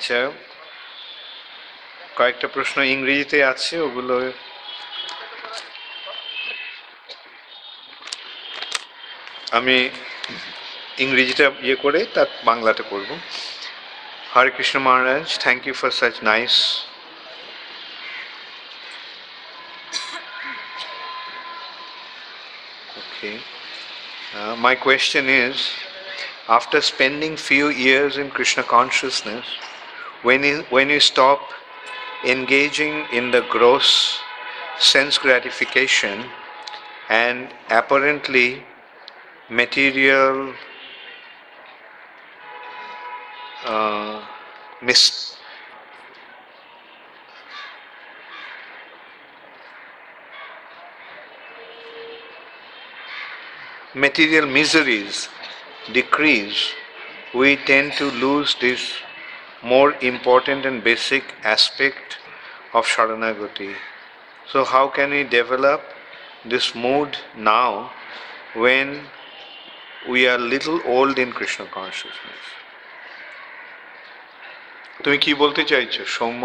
আচ্ছা, কয়েকটা প্রশ্ন ইংরেজিতে আছে, ওগুলো আমি ইংরেজিটা ইয়ে করে তার বাংলাতে করব। Hare Krishna Maharaj, thank you for such nice okay. My question is, after spending few years in Krishna consciousness, when you stop engaging in the gross sense gratification and apparently material material miseries decrease, we tend to lose this more important and basic aspect of Sharanagati. So how can we develop this mood now when we are little old in Krishna consciousness? তুমি কি বলতে চাইছো Soumya?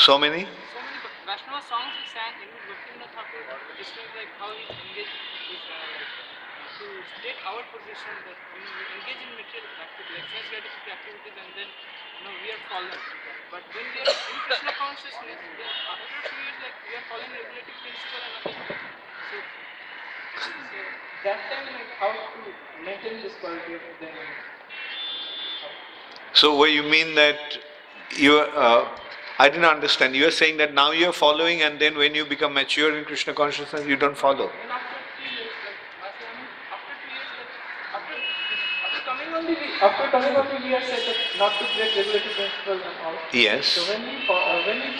So many Vaishnava songs we sang in Bhaktivinoda Thakur describes like how he engaged with to state our position that when we engage in material activity, like sense gratification activities, and then we are fallen. But when we are in Krishna consciousness, then after a few years, like we are following regulative principle and nothing. So that time, like how to maintain this quality of the. So what you mean that you I didn't understand. You are saying that now you are following, and then when you become mature in Krishna consciousness, you don't follow. And after 2 years, like after 2 years, like after coming only, we are said that not to break regulative principles and all. Yes. So when we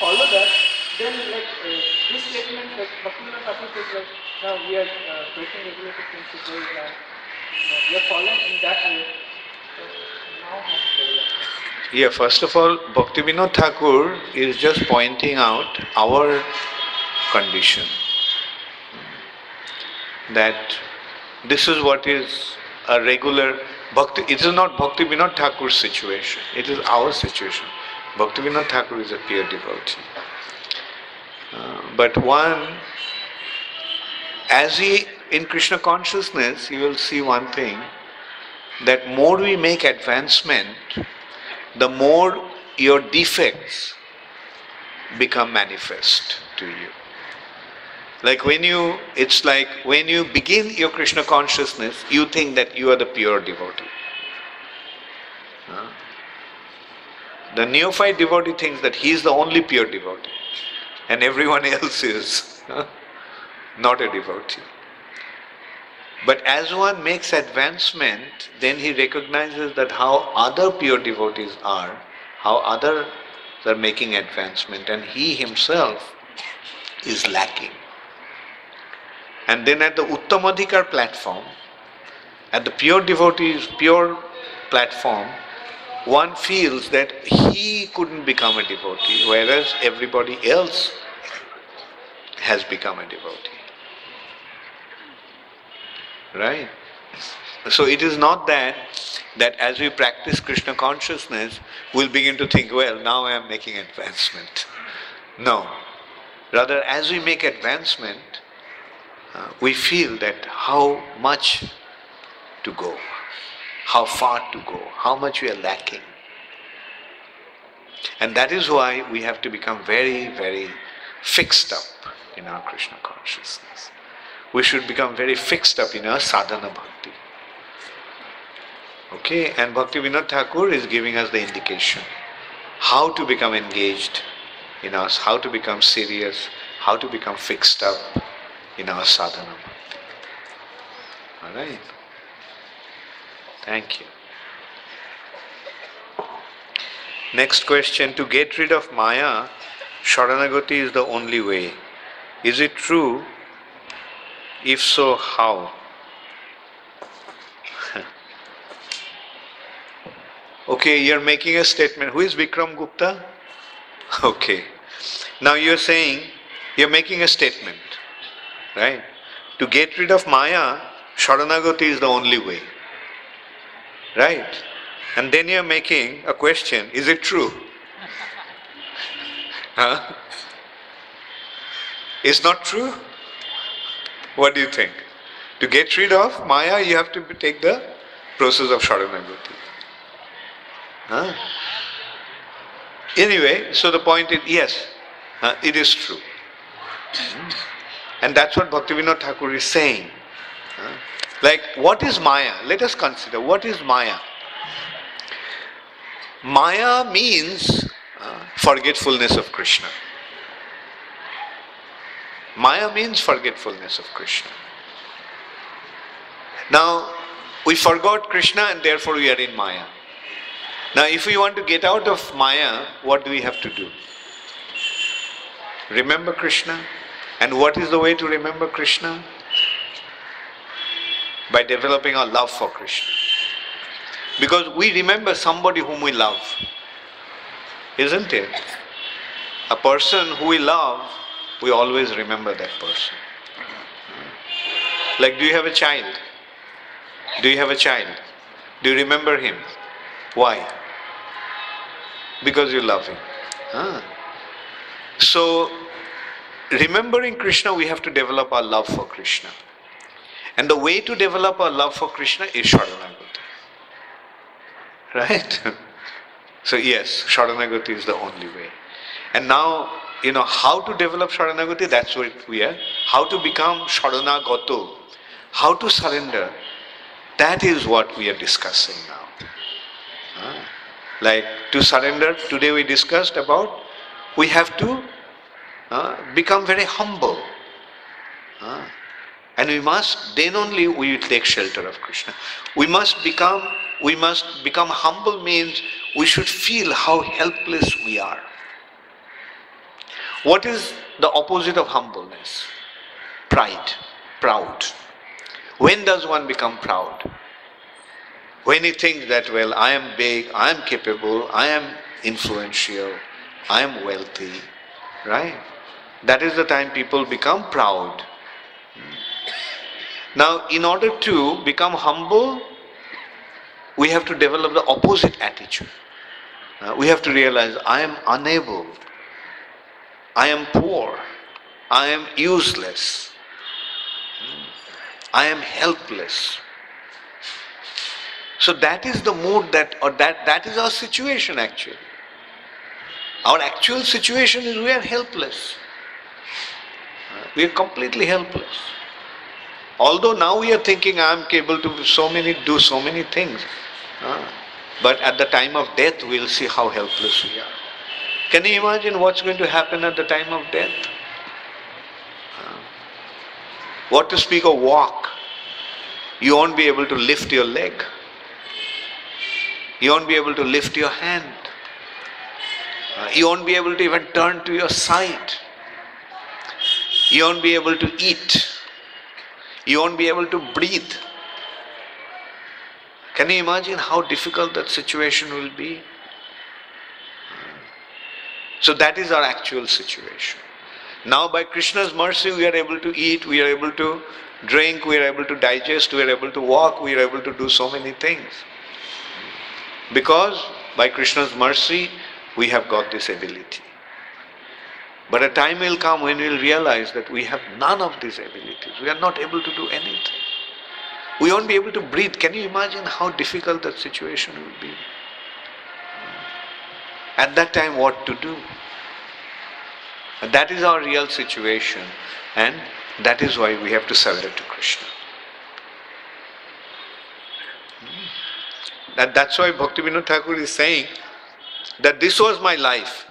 follow that, then like this statement, like Bhaktivinoda Thakur says, like now we are breaking regulative principles and we are following in that way. So now how to develop? Yeah, first of all, Bhaktivinoda Thakur is just pointing out our condition. That this is what is a regular Bhakti. It is not Bhaktivinoda Thakur's situation, it is our situation. Bhaktivinoda Thakur is a pure devotee. But one, as he in Krishna consciousness, you will see one thing, that more we make advancement, the more your defects become manifest to you. It's like when you begin your Krishna consciousness, you think that you are the pure devotee. The neophyte devotee thinks that he is the only pure devotee, and everyone else is not a devotee. But as one makes advancement, then he recognizes that how other pure devotees are, how others are making advancement, and he himself is lacking. And then at the Uttamadhikar platform, at the pure devotees, pure platform, one feels that he couldn't become a devotee, whereas everybody else has become a devotee. Right? So it is not that as we practice Krishna consciousness, we'll begin to think, well, now I am making advancement. No. Rather, as we make advancement, we feel that how much to go, how far to go, how much we are lacking. And that is why we have to become very, very fixed up in our Krishna consciousness. We should become very fixed up in our sadhana bhakti. Okay, and Bhaktivinoda Thakur is giving us the indication how to become engaged in us, how to become serious, how to become fixed up in our sadhana bhakti. Alright? Thank you. Next question, to get rid of Maya, Sharanagati is the only way. Is it true? If so, how? Okay, you're making a statement. Who is Vikram Gupta? Okay. Now you're saying, you're making a statement, right? To get rid of Maya, Sharanagati is the only way. Right? And then you're making a question, is it true? Huh? It's not true? What do you think? To get rid of Maya, you have to take the process of Sharanagati. Huh? Anyway, so the point is, yes, it is true. And that's what Bhaktivinoda Thakur is saying. Like, what is Maya? Let us consider, what is Maya? Maya means forgetfulness of Krishna. Maya means forgetfulness of Krishna. Now, we forgot Krishna and therefore we are in Maya. Now, if we want to get out of Maya, what do we have to do? Remember Krishna. And what is the way to remember Krishna? By developing our love for Krishna. Because we remember somebody whom we love. Isn't it? A person who we love, we always remember that person. Like, do you have a child? Do you have a child? Do you remember him? Why? Because you love him. So, remembering Krishna, we have to develop our love for Krishna. And the way to develop our love for Krishna is Sharanagati. Right? So yes, Sharanagati is the only way. And now, how to develop Sharanagati, that's what we are. How to become Sharanagato, how to surrender, that is what we are discussing now. Like, to surrender, today we discussed about, we have to become very humble. And we must, then only we will take shelter of Krishna. We must become humble means we should feel how helpless we are. What is the opposite of humbleness? Pride, proud. When does one become proud? When he thinks that, well, I am big, I am capable, I am influential, I am wealthy, right? That is the time people become proud. Now, in order to become humble, we have to develop the opposite attitude. We have to realize, I am unable, I am poor, I am useless, I am helpless. So that is the mood that is our situation actually. Our actual situation is we are helpless. We are completely helpless. Although now we are thinking I am capable to do so many things. But at the time of death we will see how helpless we are. Can you imagine what's going to happen at the time of death? What to speak of walk? You won't be able to lift your leg. You won't be able to lift your hand. You won't be able to even turn to your side. You won't be able to eat. You won't be able to breathe. Can you imagine how difficult that situation will be? So that is our actual situation. Now by Krishna's mercy we are able to eat, we are able to drink, we are able to digest, we are able to walk, we are able to do so many things. Because by Krishna's mercy we have got this ability. But a time will come when we will realize that we have none of these abilities. We are not able to do anything. We won't be able to breathe. Can you imagine how difficult that situation will be? At that time, what to do? That is our real situation, and that is why we have to surrender to Krishna. That's why Bhaktivinoda Thakur is saying that this was my life.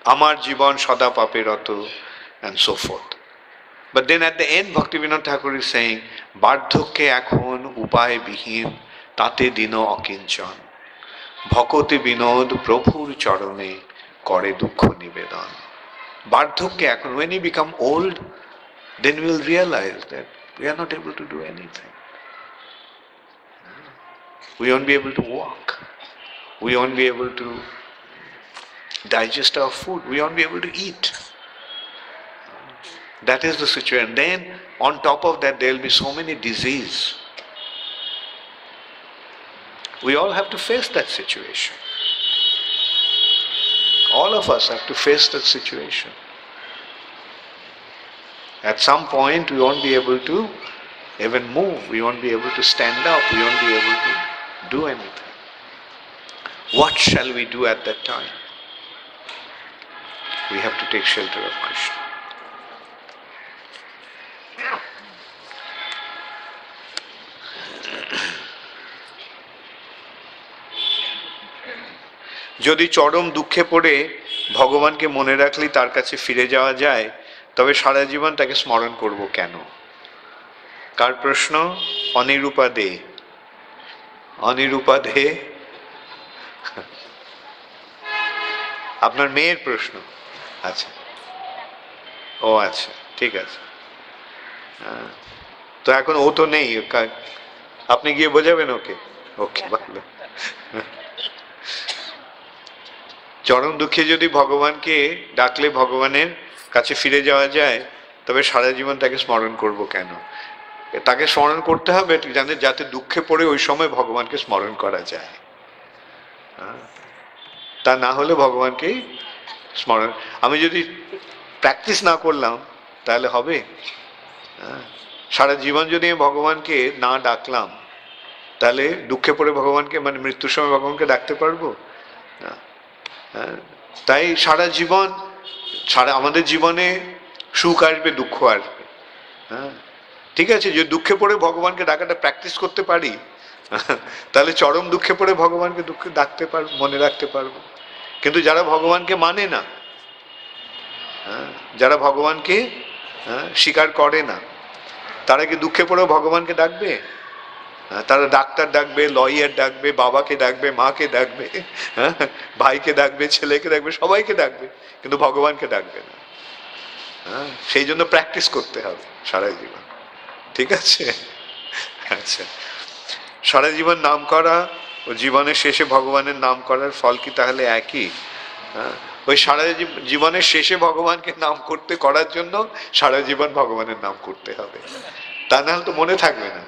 Amar Jiban Sada Pape Rato, and so forth. But then at the end, Bhaktivinoda Thakur is saying, Bardhokke akhon upay bihin tate dino akinchan. Bhakote binod prabhur charane kore dukkho nivedan. Bardhokke akhon, when you become old, then we will realize that we are not able to do anything. We won't be able to walk. We won't be able to digest our food. We won't be able to eat. That is the situation. Then on top of that there will be so many disease. We all have to face that situation. All of us have to face that situation. At some point we won't be able to even move, we won't be able to stand up, we won't be able to do anything. What shall we do at that time? We have to take shelter of Krishna. যদি চরম দুঃখে পড়ে ভগবানকে মনে রাখলেই তার কাছে ফিরে যাওয়া যায়, তবে সারা জীবন তাকে স্মরণ করব কেন? কার প্রশ্ন? অনিরূপা দে। অনিরূপা দে আপনার মেয়ের প্রশ্ন? আচ্ছা, ও আচ্ছা, ঠিক আছে। তো এখন ও তো নেই, আপনি গিয়ে বোঝাবেন ওকে? ওকে, ভালো। চরম দুঃখে যদি ভগবানকে ডাকলে ভগবানের কাছে ফিরে যাওয়া যায়, তবে সারা জীবন তাকে স্মরণ করব কেন? তাকে স্মরণ করতে হবে যাতে দুঃখে পড়ে ওই সময় ভগবানকে স্মরণ করা যায়। তা না হলে ভগবানকে স্মরণ, আমি যদি প্র্যাকটিস না করলাম তাহলে হবে? সারা জীবন যদি আমি ভগবানকে না ডাকলাম, তাহলে দুঃখে পড়ে ভগবানকে, মানে মৃত্যুর সময় ভগবানকে ডাকতে পারবো না। তাই সারা জীবন, আমাদের জীবনে সুখ আসবে, দুঃখ আসবে। ঠিক আছে, যে দুঃখে পড়ে ভগবানকে ডাকাটা প্র্যাকটিস করতে পারি, তাহলে চরম দুঃখে পড়ে ভগবানকে ডাকতে পারবো, মনে রাখতে পারবো। কিন্তু যারা ভগবানকে মানে না, যারা ভগবানকে স্বীকার করে না, তারা কি দুঃখে পড়েও ভগবানকে ডাকবে? তারা ডাক্তার ডাকবে, লয়ার ডাকবে, বাবাকে ডাকবে, মাকে ডাকবে, ভাইকে ডাকবে, ছেলেকে ডাকবে, সবাইকে ডাকবে, কিন্তু ভগবানকে ডাকবে না। সেই জন্য প্র্যাকটিস করতে হবে সারা জীবন। ঠিক আছে? আচ্ছা, সারা জীবন নাম করা ও জীবনের শেষে ভগবানের নাম করার ফল কি তাহলে একই? ওই সারা জীবনের শেষে ভগবানকে নাম করার জন্য সারা জীবন ভগবানের নাম করতে হবে, তা নাহলে তো মনে থাকবে না।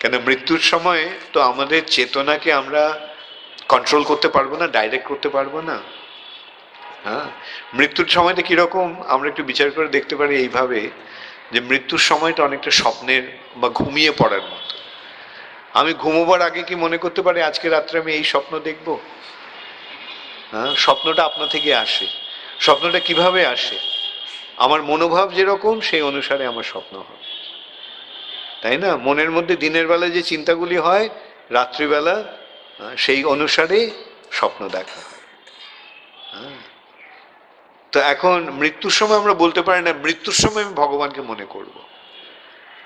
কেন মৃত্যুর সময় তো আমাদের চেতনাকে আমরা কন্ট্রোল করতে পারবো না, ডাইরেক্ট করতে পারবো না। মৃত্যুর সময়টা কিরকম আমরা একটু বিচার করে দেখতে পারি এইভাবে, যে মৃত্যুর সময়টা অনেকটা স্বপ্নের বা ঘুমিয়ে পড়ার মতো। আমি ঘুমোবার আগে কি মনে করতে পারি আজকে রাত্রে আমি এই স্বপ্ন দেখব? স্বপ্নটা আপনা থেকে আসে। স্বপ্নটা কিভাবে আসে? আমার মনোভাব যেরকম সেই অনুসারে আমার স্বপ্ন হবে, তাই না? মনের মধ্যে দিনের বেলা যে চিন্তাগুলি হয়, রাত্রিবেলা সেই অনুসারে স্বপ্ন দেখা হয়। তো এখন মৃত্যুর সময় আমরা বলতে পারি না মৃত্যুর সময় আমি ভগবানকে মনে করব।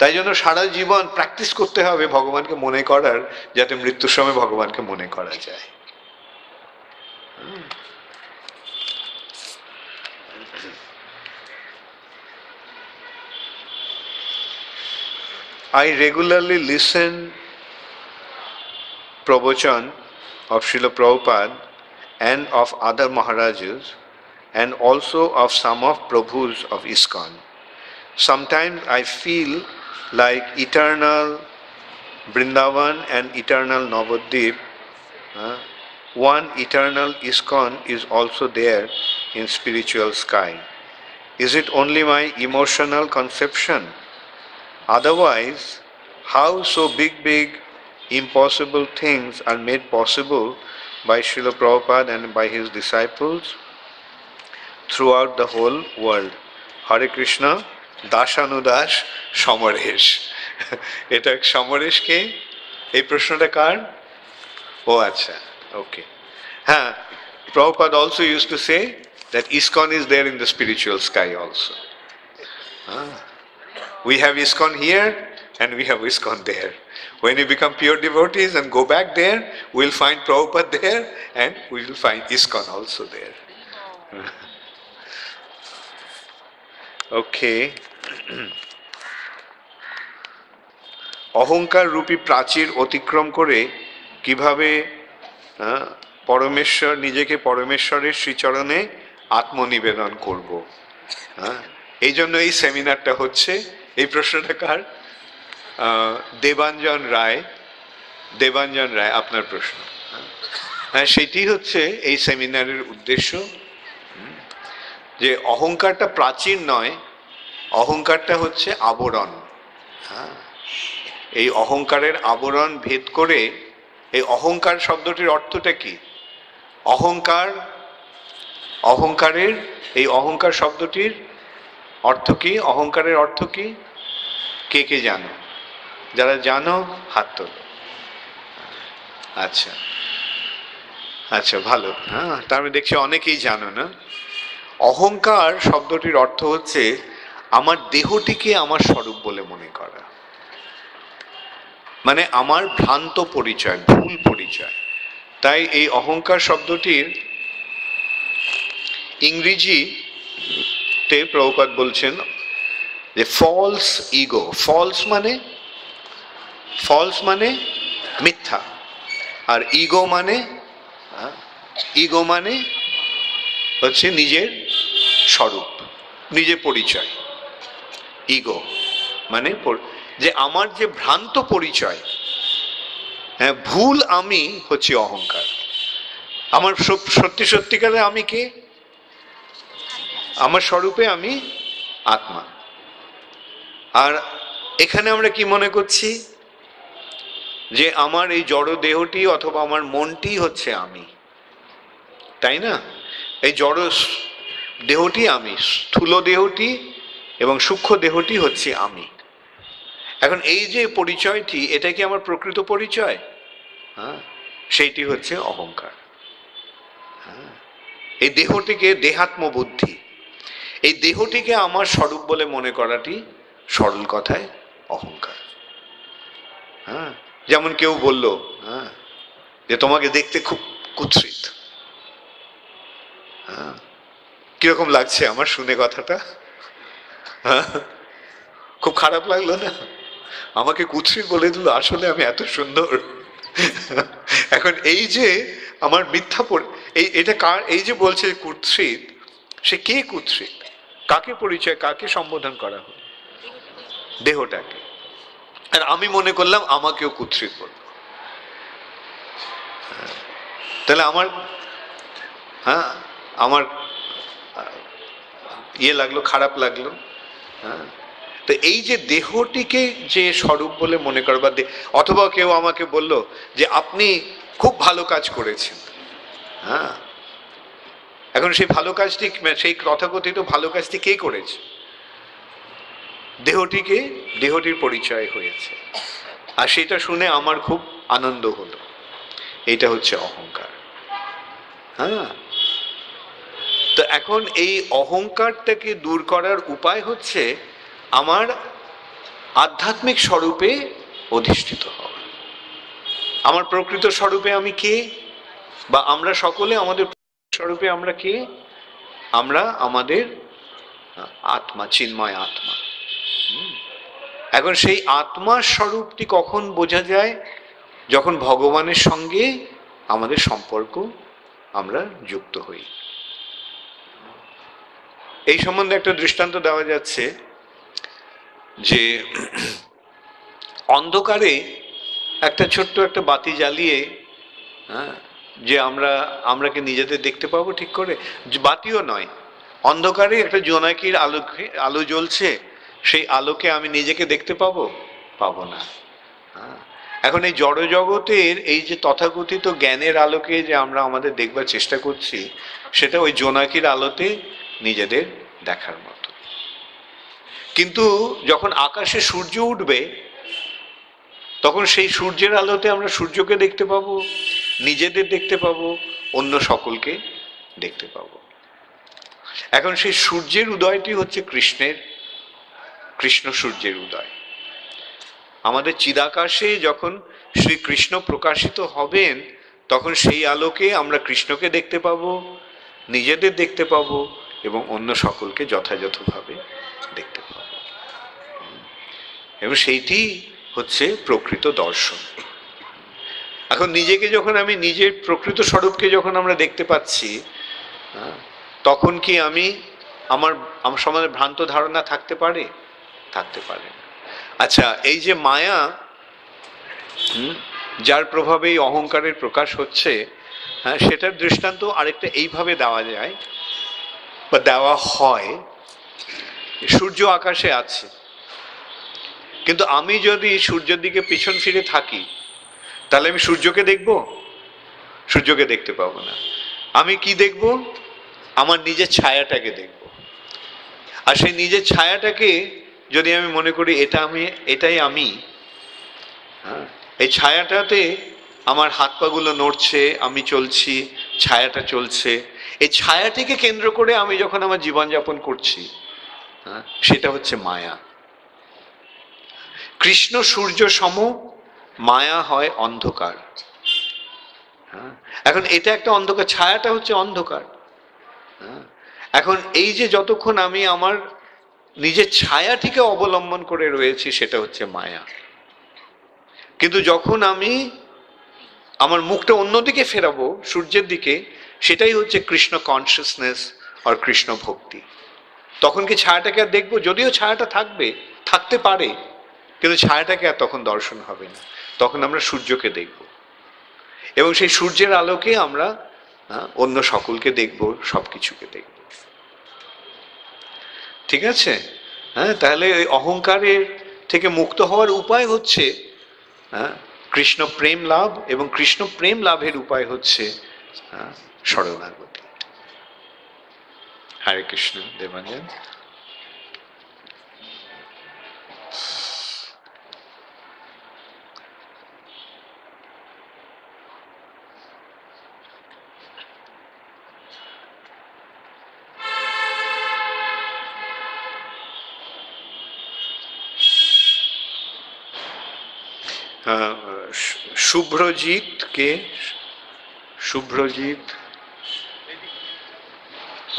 তাই জন্য সারা জীবন প্র্যাকটিস করতে হবে ভগবানকে মনে করার, যাতে মৃত্যুর সময় ভগবানকে মনে করা যায়। I regularly listen pravachan of Srila Prabhupada and of other Maharajas, and also of some of Prabhus of ISKCON. Sometimes I feel like eternal Vrindavan and eternal Navadvip, one eternal ISKCON is also there in spiritual sky. Is it only my emotional conception? Otherwise, how so big impossible things are made possible by Srila Prabhupada and by his disciples throughout the whole world? Hare Krishna, Dashanudas Samaresh. এটা সমরেশ কে? এই প্রশ্নটা কার? ও আচ্ছা, ওকে। হ্যাঁ, Prabhupada also used to say that ISKCON is there in the spiritual sky also. We have ISKCON here and we have ISKCON there. When you become pure devotees and go back there, we'll find Prabhupada there and we will find ISKCON also there. Okay. অহংকার রূপী প্রাচীর অতিক্রম করে কিভাবে পরমেশ্বর নিজেকে পরমেশ্বরের শ্রীচরণে আত্মনিবেদন করব? হ্যাঁ, এই জন্য এই সেমিনারটা হচ্ছে। এই প্রশ্নটা কার? দেবাঞ্জন রায়। দেবাঞ্জন রায়, আপনার প্রশ্ন। হ্যাঁ, সেটি হচ্ছে এই সেমিনারের উদ্দেশ্য, যে অহংকারটা প্রাচীন নয়, অহংকারটা হচ্ছে আবরণ। হ্যাঁ, এই অহংকারের আবরণ ভেদ করে, এই অহংকার শব্দটির অর্থটা কি? অহংকার, অহংকারের, এই অহংকার শব্দটির অর্থ কি? অহংকারের অর্থ কি? কে কে জানো? যারা জানো হাত তোলো। আচ্ছা আচ্ছা, ভালো। হ্যাঁ, তার মানে দেখছি অনেকেই জানো না। অহংকার শব্দটির অর্থ হচ্ছে আমার দেহটিকে আমার স্বরূপ বলে মনে করা, মানে আমার ভ্রান্ত পরিচয়, ভুল পরিচয়। তাই এই অহংকার শব্দটির ইংরেজিতে প্রভুপাদ বলছেন যে ফলস ইগো। ফলস মানে, ফলস মানে মিথ্যা, আর ইগো মানে, ইগো মানে হচ্ছে নিজের স্বরূপ, নিজের পরিচয়। ইগো মানে যে আমার যে ভ্রান্ত পরিচয়, হ্যাঁ, ভুল আমি হচ্ছে অহংকার। আমার সত্যি সত্যিকারে আমি কে? আমার স্বরূপে আমি আত্মা। আর এখানে আমরা কি মনে করছি? যে আমার এই জড় দেহটি অথবা আমার মনটি হচ্ছে আমি, তাই না? এই জড় দেহটি আমি, স্থূল দেহটি এবং সূক্ষ্ম দেহটি হচ্ছে আমি। এখন এই যে পরিচয়টি, এটা কি আমার প্রকৃত পরিচয়? হ্যাঁ, সেইটি হচ্ছে অহংকার। হ্যাঁ, এই দেহটিকে, দেহাত্ম বুদ্ধি, এই দেহটিকে আমার স্বরূপ বলে মনে করাটি সরল কথায় অহংকার। হ্যাঁ, যেমন কেউ বলল, হ্যাঁ, যে তোমাকে দেখতে খুব কুৎসিত। হ্যাঁ, কিরকম লাগছে আমার শুনে কথাটা? হ্যাঁ, খুব খারাপ লাগলো না? আমাকে কুৎসিত বলে দিল, আসলে আমি এত সুন্দর। এখন এই যে আমার মিথ্যা এটা কার? এই যে বলছে কুৎসিত, সে কে কুৎসিত? কাকে পরিচয়, কাকে সম্বোধন করা হলো? দেহটাকে। আর আমি মনে করলাম আমাকেও কুৎসিত বলল। তাহলে আমার, হ্যাঁ, আমার ইয়ে লাগলো, খারাপ লাগলো। হ্যাঁ, তো এই যে দেহটিকে যে স্বরূপ বলে মনে করবার, অথবা কেউ আমাকে বলল যে আপনি খুব ভালো কাজ করেছেন। হ্যাঁ, এখন সেই ভালো কাজটি, সেই তথাকথিত ভালো কাজটি কে করেছে? দেহটিকে, দেহটির পরিচয় হয়েছে। আর সেটা শুনে আমার খুব আনন্দ হলো। এটা হচ্ছে অহংকার। হ্যাঁ, তো এখন এই অহংকারটাকে দূর করার উপায় হচ্ছে আমার আধ্যাত্মিক স্বরূপে অধিষ্ঠিত হওয়া। আমার প্রকৃত স্বরূপে আমি কে? বা আমরা সকলে আমাদের স্বরূপে আমরা কে? আমরা আমাদের আত্মা, চিন্ময় আত্মা। এখন সেই আত্মার স্বরূপটি কখন বোঝা যায়? যখন ভগবানের সঙ্গে আমাদের সম্পর্ক আমরা যুক্ত হই। এই সম্বন্ধে একটা দৃষ্টান্ত দেওয়া যাচ্ছে যে অন্ধকারে একটা ছোট্ট একটা বাতি জ্বালিয়ে, হ্যাঁ, যে আমরা কি নিজেদের দেখতে পাবো ঠিক করে? বাতিও নয়, অন্ধকারে একটা জোনাকির আলো জ্বলছে, সেই আলোকে আমি নিজেকে দেখতে পাবো? পাবো না। এখন এই জড় জগতের এই যে তথাকথিত জ্ঞানের আলোকে যে আমরা আমাদের দেখবার চেষ্টা করছি, সেটা ওই জোনাকির আলোতে নিজেদের দেখার মতো। কিন্তু যখন আকাশে সূর্য উঠবে, তখন সেই সূর্যের আলোতে আমরা সূর্যকে দেখতে পাবো, নিজেদের দেখতে পাবো, অন্য সকলকে দেখতে পাবো। এখন সেই সূর্যের উদয়টি হচ্ছে কৃষ্ণ সূর্যের উদয়। আমাদের চিদাকাশে যখন শ্রীকৃষ্ণ প্রকাশিত হবেন, তখন সেই আলোকে আমরা কৃষ্ণকে দেখতে পাবো, নিজেদের দেখতে পাবো এবং অন্য সকলকে যথাযথভাবে দেখতে পাবো। এবং সেইটি হচ্ছে প্রকৃত দর্শন। এখন নিজেকে যখন আমি নিজের প্রকৃত স্বরূপকে যখন আমরা দেখতে পাচ্ছি, তখন কি আমি আমার আমার সম্বন্ধে ভ্রান্ত ধারণা থাকতে পারে? থাকতে পারে না। আচ্ছা, এই যে মায়া, যার প্রভাবে এই অহংকারের প্রকাশ হচ্ছে, হ্যাঁ, সেটার দৃষ্টান্ত আরেকটা এইভাবে দেওয়া যায় বা দেওয়া হয়। সূর্য আকাশে আছে, কিন্তু আমি যদি সূর্যের দিকে পিছন ফিরে থাকি, তাহলে আমি সূর্যকে দেখব? সূর্যকে দেখতে পাবো না। আমি কি দেখব? আমার নিজের ছায়াটাকে দেখব। আর সেই নিজের ছায়াটাকে যদি আমি মনে করি এটা আমি, এটাই আমি, হ্যাঁ, এই ছায়াটাতে আমার হাত পাগুলো নড়ছে, আমি চলছি, ছায়াটা চলছে, এই ছায়াটিকে কেন্দ্র করে আমি যখন আমার জীবনযাপন করছি, হ্যাঁ, সেটা হচ্ছে মায়া। কৃষ্ণ সূর্য সম, মায়া হয় অন্ধকার। হ্যাঁ, এখন এটা একটা অন্ধকার, ছায়াটা হচ্ছে অন্ধকার। হ্যাঁ, এখন এই যে যতক্ষণ আমি আমার নিজের ছায়াটিকে অবলম্বন করে রয়েছি, সেটা হচ্ছে মায়া। কিন্তু যখন আমি আমার মুখটা অন্যদিকে ফেরাবো, সূর্যের দিকে, সেটাই হচ্ছে কৃষ্ণ কনসিয়াসনেস আর কৃষ্ণ ভক্তি। তখন কি ছায়াটাকে আর দেখবো? যদিও ছায়াটা থাকবে, থাকতে পারে, কিন্তু ছায়াটাকে আর তখন দর্শন হবে না। তখন আমরা সূর্যকে দেখব, এবং সেই সূর্যের আলোকে আমরা অন্য সকলকে দেখব, সবকিছুকে দেখব। ঠিক আছে? হ্যাঁ, তাহলে ওই অহংকারের থেকে মুক্ত হওয়ার উপায় হচ্ছে কৃষ্ণ প্রেম লাভ, এবং কৃষ্ণ প্রেম লাভের উপায় হচ্ছে শরণাগতি। হরে কৃষ্ণ। দেবাঞ্জন। শুভ্রজিৎ কে? শুভ্রজিৎ,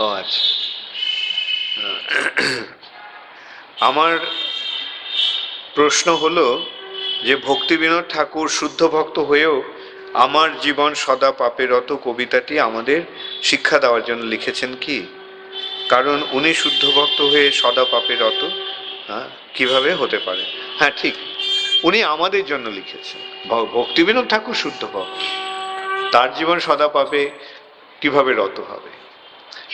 ও আচ্ছা। আমার প্রশ্ন হলো যে ভক্তিবিনোদ ঠাকুর শুদ্ধ ভক্ত হয়েও আমার জীবন সদা পাপে রত কবিতাটি আমাদের শিক্ষা দেওয়ার জন্য লিখেছেন কি? কারণ উনি শুদ্ধ ভক্ত হয়ে সদা পাপে রত কিভাবে হতে পারে? হ্যাঁ, ঠিক, উনি আমাদের জন্য লিখেছেন। ভক্তিবিনোদ ঠাকুর শুদ্ধ ভক্ত, তার জীবন সদা পাপে কিভাবে রত হবে?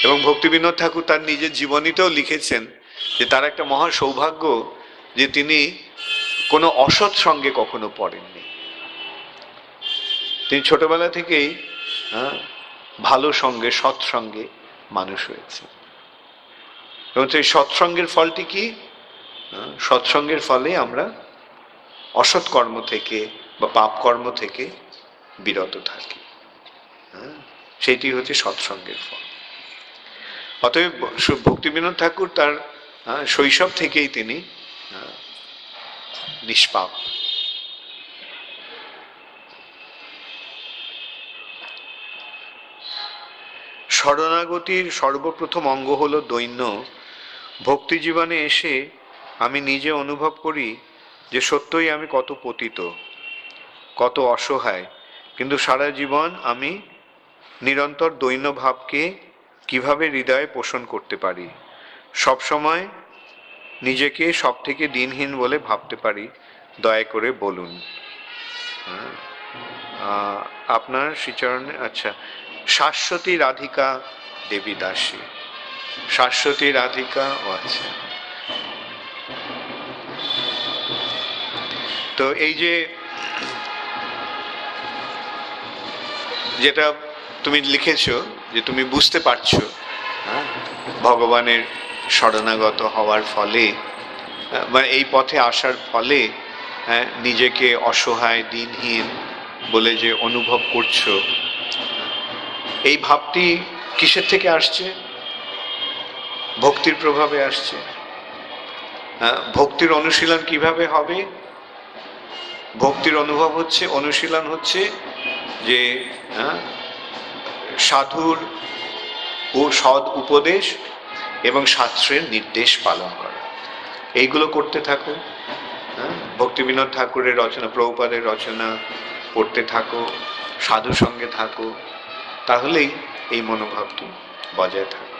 এবং ভক্তিবিনোদ ঠাকুর তার নিজের জীবনীতেও লিখেছেন যে তার একটা মহা সৌভাগ্য যে তিনি কোনো অসৎ সঙ্গে কখনো পড়েননি। তিনি ছোটবেলা থেকেই ভালো সঙ্গে, সৎসঙ্গে মানুষ হয়েছে। এবং সেই সৎসঙ্গের ফলটি কি? সৎসঙ্গের ফলে আমরা অসৎ কর্ম থেকে বা পাপ কর্ম থেকে বিরত থাকি। সেটি হচ্ছে সৎসঙ্গের ফল। অতএব ভক্তিবিনোদ ঠাকুর তার শৈশব থেকেই তিনি নিষ্পাপ। শরণাগতির সর্বপ্রথম অঙ্গ হলো দৈন্য। ভক্তি জীবনে এসে আমি নিজে অনুভব করি যে সত্যই আমি কত পতিত, কত অসহায়, কিন্তু সারা জীবন আমি নিরন্তর দৈন্য ভাবকে কিভাবে হৃদয়ে পোষণ করতে পারি। সবসময় নিজেকে সব থেকে দিনহীন বলে ভাবতে পারি, দয়া করে বলুন। আপনার শ্রীচরণে, আচ্ছা, শাশ্বতী রাধিকা দেবী দাসী। শাশ্বতী রাধিকা, ও আচ্ছা। তো এই যে যেটা তুমি লিখেছো, যে তুমি বুঝতে পারছো ভগবানের শরণাগত হওয়ার ফলে, মানে এই পথে আসার ফলে নিজেকে অসহায়, দিনহীন বলে যে অনুভব করছো, এই ভাবটি কিসের থেকে আসছে? ভক্তির প্রভাবে আসছে। ভক্তির অনুশীলন কিভাবে হবে? ভক্তির অনুভব হচ্ছে, অনুশীলন হচ্ছে যে সাধুর ও সৎ উপদেশ এবং শাস্ত্রের নির্দেশ পালন করা। এইগুলো করতে থাকো। ভক্তিবিনোদ ঠাকুরের রচনা, প্রভুপাদের রচনা পড়তে থাকো, সাধু সঙ্গে থাকো, তাহলেই এই মনোভাবটি বজায় থাকবে।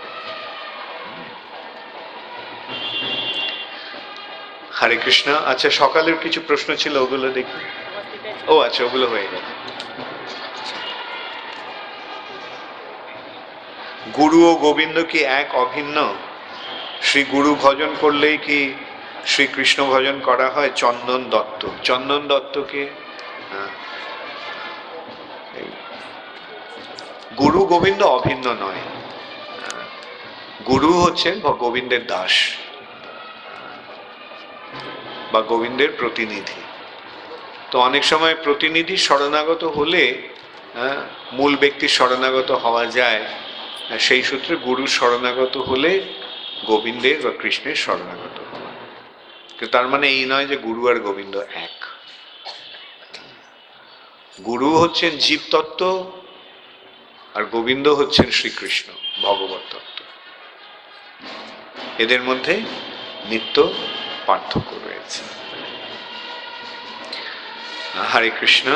হরে কৃষ্ণ। আচ্ছা, সকালের কিছু প্রশ্ন ছিল, ওগুলো দেখি। ও আচ্ছা, ওগুলো হয়ে গেল। গুরু ও গোবিন্দ কি এক, অভিন্ন? শ্রী গুরু ভজন করলেই কি শ্রীকৃষ্ণ ভজন করা হয়? চন্দন দত্ত। চন্দন দত্তকে গুরু গোবিন্দ অভিন্ন নয়। গুরু হচ্ছেন গোবিন্দের দাস বা গোবিন্দের প্রতিনিধি। তো অনেক সময় প্রতিনিধি শরণাগত হলে মূল ব্যক্তির শরণাগত হওয়া যায়, সেই সূত্রে গুরু শরণাগত হলে গোবিন্দের বা কৃষ্ণের শরণাগত হওয়া। কিন্তু তার মানে এই নয় যে গুরু আর গোবিন্দ এক। গুরু হচ্ছেন জীবতত্ত্ব আর গোবিন্দ হচ্ছেন শ্রীকৃষ্ণ, ভগবত তত্ত্ব। এদের মধ্যে নিত্য পার্থক্য রয়েছে। হরে কৃষ্ণ।